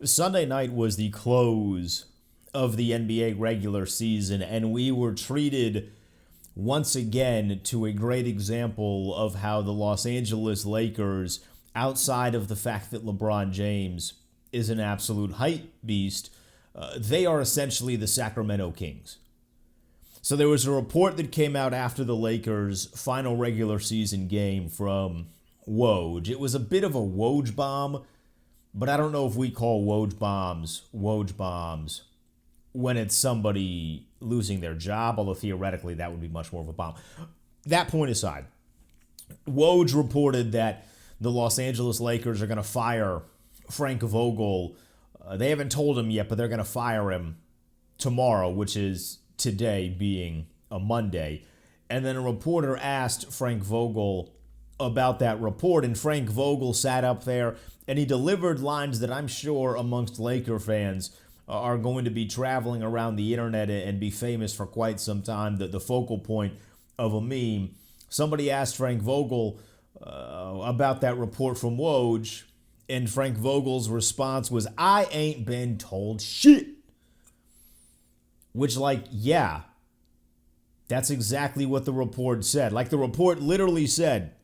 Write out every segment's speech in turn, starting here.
Sunday night was the close of the NBA regular season, and we were treated once again to a great example of how the Los Angeles Lakers, outside of the fact that LeBron James is an absolute hype beast, they are essentially the Sacramento Kings. So there was a report that came out after the Lakers' final regular season game from Woj. It was a bit of a Woj bomb, but I don't know if we call Woj bombs when it's somebody losing their job, although theoretically that would be much more of a bomb. That point aside, Woj reported that the Los Angeles Lakers are going to fire Frank Vogel. They haven't told him yet, but they're going to fire him tomorrow, which is today being a Monday. And then a reporter asked Frank Vogel about that report, and Frank Vogel sat up there and he delivered lines that I'm sure amongst Laker fans are going to be traveling around the internet and be famous for quite some time, the focal point of a meme. Somebody asked Frank Vogel about that report from Woj, and Frank Vogel's response was, "I ain't been told shit." Which, yeah, that's exactly what the report said. The report literally said,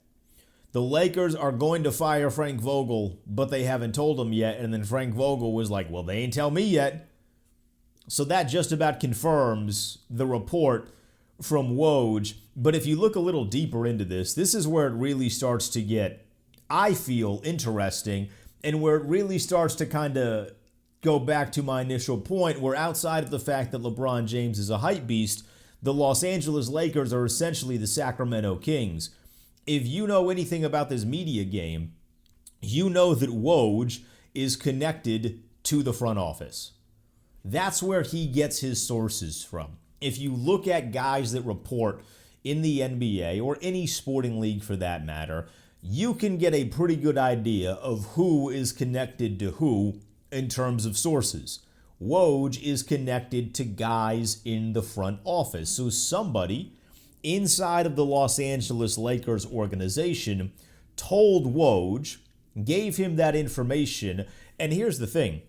the Lakers are going to fire Frank Vogel, but they haven't told him yet. And then Frank Vogel was like, well, they ain't tell me yet. So that just about confirms the report from Woj. But if you look a little deeper into this, this is where it really starts to get, I feel, interesting, and where it really starts to kind of go back to my initial point, where outside of the fact that LeBron James is a hype beast, the Los Angeles Lakers are essentially the Sacramento Kings. If you know anything about this media game, you know that Woj is connected to the front office. That's where he gets his sources from. If you look at guys that report in the NBA or any sporting league for that matter, you can get a pretty good idea of who is connected to who in terms of sources. Woj is connected to guys in the front office. So somebody inside of the Los Angeles Lakers organization told Woj, gave him that information. And here's the thing.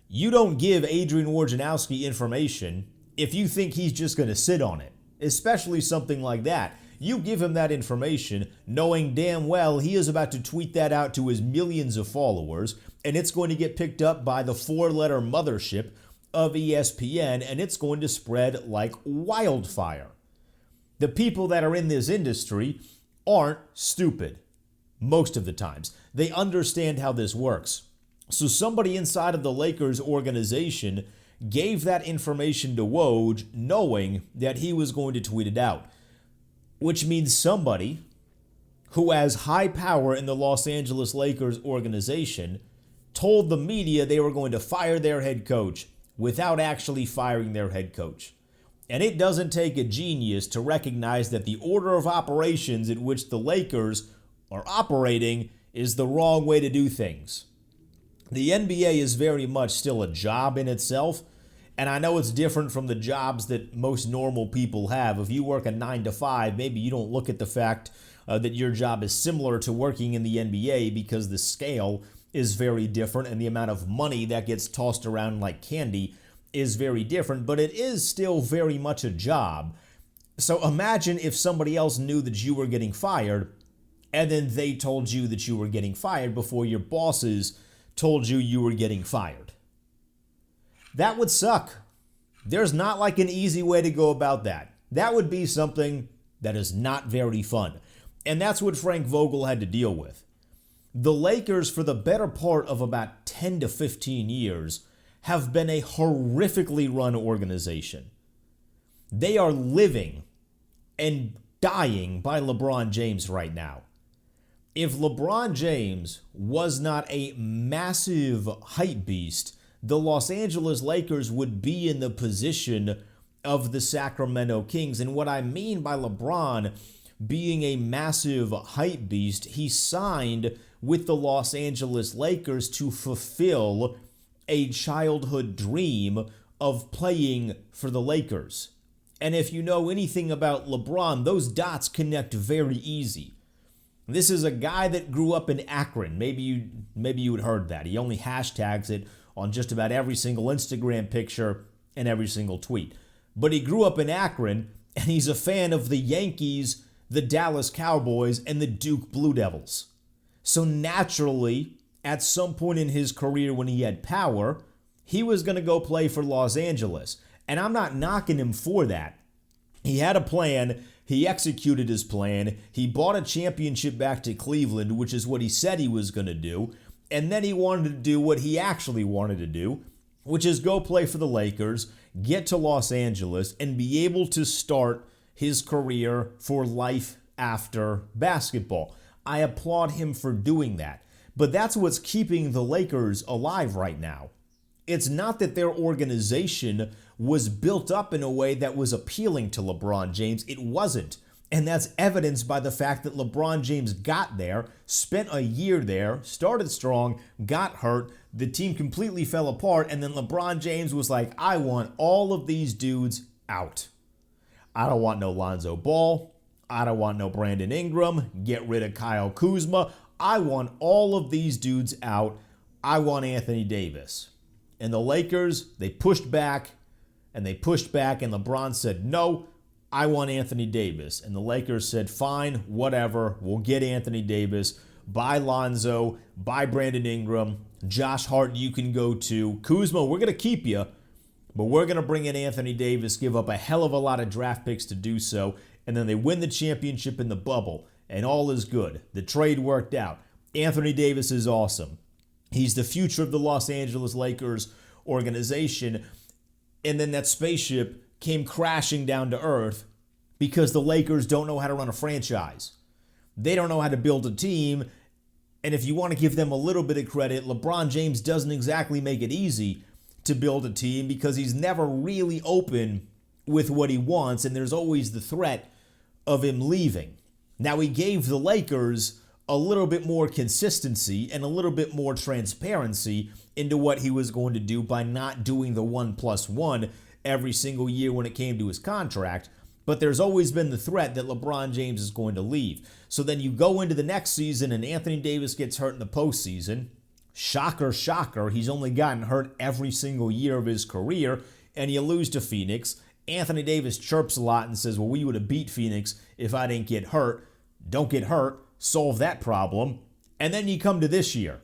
You don't give Adrian Wojnarowski information if you think he's just going to sit on it, especially something like that. You give him that information knowing damn well he is about to tweet that out to his millions of followers, and it's going to get picked up by the four-letter mothership of ESPN, and it's going to spread like wildfire. The people that are in this industry aren't stupid most of the times. They understand how this works. So somebody inside of the Lakers organization gave that information to Woj knowing that he was going to tweet it out, which means somebody who has high power in the Los Angeles Lakers organization told the media they were going to fire their head coach without actually firing their head coach. And it doesn't take a genius to recognize that the order of operations in which the Lakers are operating is the wrong way to do things. The NBA is very much still a job in itself, and I know it's different from the jobs that most normal people have. If you work a 9 to 5, maybe you don't look at the fact that your job is similar to working in the NBA because the scale is very different and the amount of money that gets tossed around like candy is very different, but it is still very much a job. So imagine if somebody else knew that you were getting fired and then they told you that you were getting fired before your bosses told you you were getting fired. That would suck. There's not like an easy way to go about that. That would be something that is not very fun. And that's what Frank Vogel had to deal with. The Lakers, for the better part of about 10 to 15 years, have been a horrifically run organization. They are living and dying by LeBron James right now. If LeBron James was not a massive hype beast, the Los Angeles Lakers would be in the position of the Sacramento Kings. And what I mean by LeBron being a massive hype beast, he signed with the Los Angeles Lakers to fulfill a childhood dream of playing for the Lakers. And if you know anything about LeBron, those dots connect very easy. This is a guy that grew up in Akron. Maybe you had heard that. He only hashtags it on just about every single Instagram picture and every single tweet. But he grew up in Akron, and he's a fan of the Yankees, the Dallas Cowboys, and the Duke Blue Devils. So naturally, at some point in his career when he had power, he was going to go play for Los Angeles. And I'm not knocking him for that. He had a plan. He executed his plan. He bought a championship back to Cleveland, which is what he said he was going to do. And then he wanted to do what he actually wanted to do, which is go play for the Lakers, get to Los Angeles, and be able to start his career for life after basketball. I applaud him for doing that. But that's what's keeping the Lakers alive right now. It's not that their organization was built up in a way that was appealing to LeBron James. It wasn't. And that's evidenced by the fact that LeBron James got there, spent a year there, started strong, got hurt, the team completely fell apart, and then LeBron James was like, I want all of these dudes out. I don't want no Lonzo Ball. I don't want no Brandon Ingram. Get rid of Kyle Kuzma. I want all of these dudes out. I want Anthony Davis. And the Lakers, they pushed back, and LeBron said, no, I want Anthony Davis. And the Lakers said, fine, whatever, we'll get Anthony Davis. Buy Lonzo, buy Brandon Ingram. Josh Hart, you can go too. Kuzma, we're going to keep you, but we're going to bring in Anthony Davis, give up a hell of a lot of draft picks to do so, and then they win the championship in the bubble, and all is good. The trade worked out. Anthony Davis is awesome. He's the future of the Los Angeles Lakers organization. And then that spaceship came crashing down to earth because the Lakers don't know how to run a franchise. They don't know how to build a team. And if you want to give them a little bit of credit, LeBron James doesn't exactly make it easy to build a team because he's never really open with what he wants, and there's always the threat of him leaving. Now, he gave the Lakers a little bit more consistency and a little bit more transparency into what he was going to do by not doing the 1+1 every single year when it came to his contract. But there's always been the threat that LeBron James is going to leave. So then you go into the next season and Anthony Davis gets hurt in the postseason. Shocker, shocker, he's only gotten hurt every single year of his career, and you lose to Phoenix. Anthony Davis chirps a lot and says, well, we would have beat Phoenix if I didn't get hurt. Don't get hurt. Solve that problem. And then you come to this year.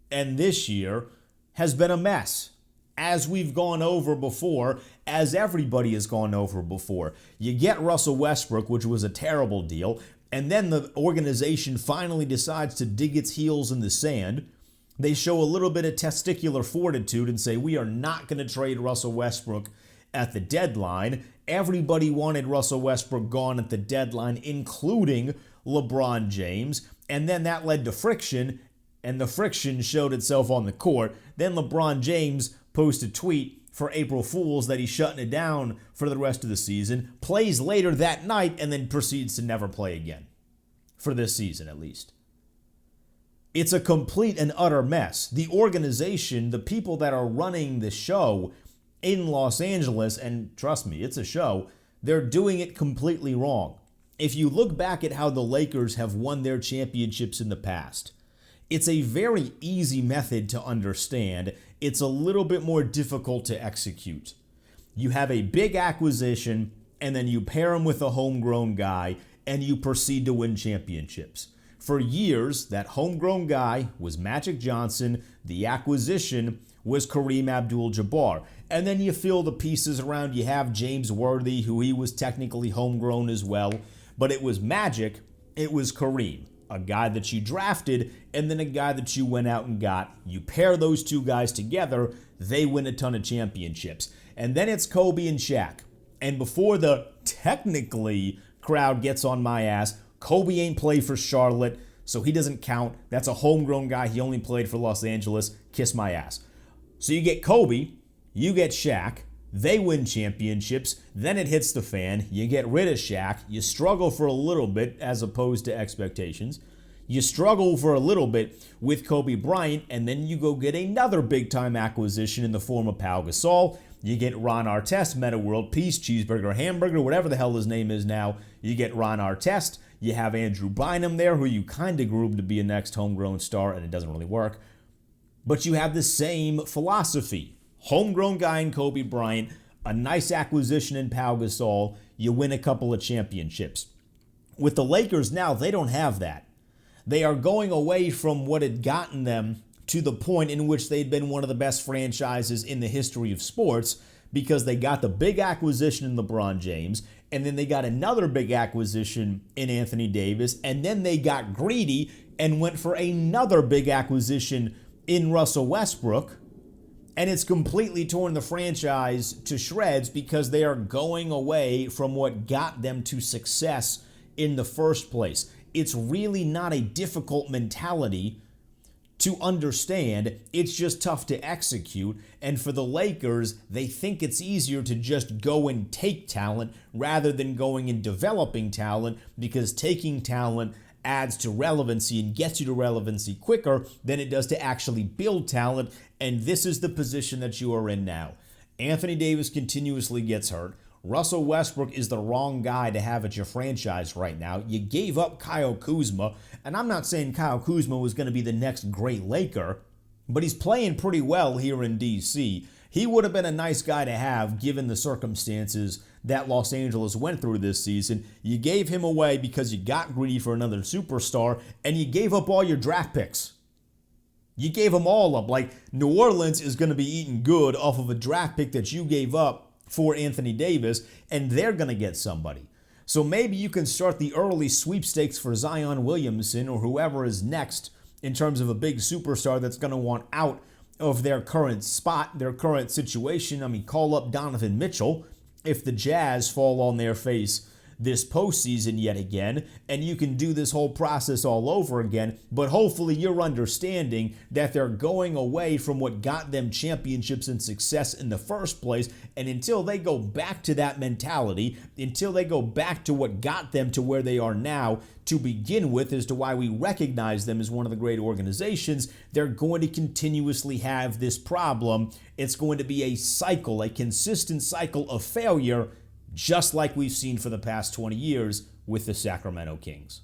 And this year has been a mess. As we've gone over before, as everybody has gone over before. You get Russell Westbrook, which was a terrible deal, and then the organization finally decides to dig its heels in the sand. They show a little bit of testicular fortitude and say, we are not going to trade Russell Westbrook at the deadline. Everybody wanted Russell Westbrook gone at the deadline, including LeBron James, and then that led to friction, and the friction showed itself on the court. Then LeBron James posted a tweet for April Fools that he's shutting it down for the rest of the season, plays later that night, and then proceeds to never play again, for this season at least. It's a complete and utter mess. The organization, the people that are running the show in Los Angeles, and trust me, it's a show, they're doing it completely wrong. If you look back at how the Lakers have won their championships in the past, it's a very easy method to understand. It's a little bit more difficult to execute. You have a big acquisition, and then you pair him with a homegrown guy, and you proceed to win championships. For years, that homegrown guy was Magic Johnson. The acquisition was Kareem Abdul-Jabbar. And then you fill the pieces around. You have James Worthy, who he was technically homegrown as well. But it was Magic, it was Kareem, a guy that you drafted, and then a guy that you went out and got. You pair those two guys together, they win a ton of championships. And then it's Kobe and Shaq. And before the technically crowd gets on my ass, Kobe ain't played for Charlotte, so he doesn't count. That's a homegrown guy. He only played for Los Angeles. Kiss my ass. So you get Kobe, you get Shaq, they win championships, then it hits the fan, you get rid of Shaq, you struggle for a little bit as opposed to expectations, you struggle for a little bit with Kobe Bryant, and then you go get another big-time acquisition in the form of Pau Gasol. You get Ron Artest, Meta World Peace, Cheeseburger, Hamburger, whatever the hell his name is now. You get Ron Artest. You have Andrew Bynum there, who you kind of groomed to be a next homegrown star, and it doesn't really work. But you have the same philosophy. Homegrown guy in Kobe Bryant, a nice acquisition in Pau Gasol, you win a couple of championships. With the Lakers now, they don't have that. They are going away from what had gotten them to the point in which they'd been one of the best franchises in the history of sports, because they got the big acquisition in LeBron James, and then they got another big acquisition in Anthony Davis, and then they got greedy and went for another big acquisition in Russell Westbrook, and it's completely torn the franchise to shreds because they are going away from what got them to success in the first place. It's really not a difficult mentality to understand. It's just tough to execute. And for the Lakers, they think it's easier to just go and take talent rather than going and developing talent, because taking talent adds to relevancy and gets you to relevancy quicker than it does to actually build talent. And this is the position that you are in now. Anthony Davis continuously gets hurt. Russell Westbrook is the wrong guy to have at your franchise right now. You gave up Kyle Kuzma, and I'm not saying Kyle Kuzma was going to be the next great Laker, but he's playing pretty well here in D.C. He would have been a nice guy to have given the circumstances that Los Angeles went through this season. You gave him away because you got greedy for another superstar, and you gave up all your draft picks. You gave them all up. Like, New Orleans is going to be eating good off of a draft pick that you gave up for Anthony Davis, and they're going to get somebody. So maybe you can start the early sweepstakes for Zion Williamson or whoever is next in terms of a big superstar that's going to want out of their current spot, their current situation. I mean, call up Donovan Mitchell if the Jazz fall on their face this postseason yet again, and you can do this whole process all over again. But hopefully you're understanding that they're going away from what got them championships and success in the first place, and until they go back to that mentality, until they go back to what got them to where they are now to begin with, as to why we recognize them as one of the great organizations, they're going to continuously have this problem. It's going to be a cycle, a consistent cycle of failure, just like we've seen for the past 20 years with the Sacramento Kings.